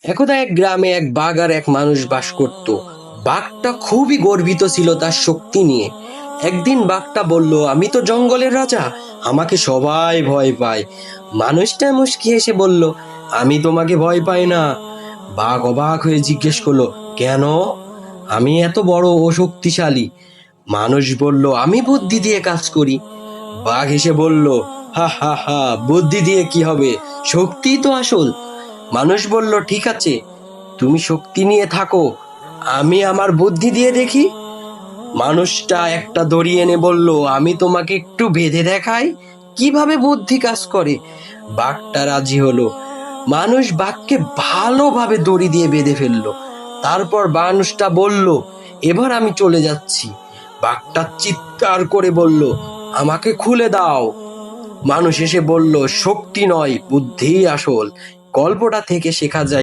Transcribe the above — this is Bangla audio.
একদা এক গ্রামে এক বাঘ আর এক মানুষ বাস করত। বাঘটা খুবই গর্বিত ছিল তার শক্তি নিয়ে। একদিন বাঘটা বলল, আমি তো জঙ্গলের রাজা, আমাকে সবাই ভয় পায়। মানুষটা মুচকি হেসে বলল, আমি তোমাকে ভয় পাই না। বাঘ অবাক হয়ে জিজ্ঞেস করলো, কেন? আমি এত বড় ও শক্তিশালী। মানুষ বলল, আমি বুদ্ধি দিয়ে কাজ করি। বাঘ হেসে বলল, হা হা হা, বুদ্ধি দিয়ে কি হবে, শক্তিই তো আসল। মানুষ বলল, ঠিক আছে, তুমি শক্তি নিয়ে থাকো, আমি আমার বুদ্ধি দিয়ে দেখি। মানুষটা একটা দড়ি এনে বলল, আমি তোমাকে একটু বেঁধে দেখাই কিভাবে বুদ্ধি কাজ করে। বাঘটা রাজি হলো। মানুষ বাঘকে ভালোভাবে দড়ি দিয়ে বেঁধে ফেললো। তারপর মানুষটা বলল, এবার আমি চলে যাচ্ছি। বাঘটা চিৎকার করে বলল, আমাকে খুলে দাও। মানুষ এসে বলল, শক্তি নয়, বুদ্ধিই আসল। গল্পটা থেকে শেখা যায়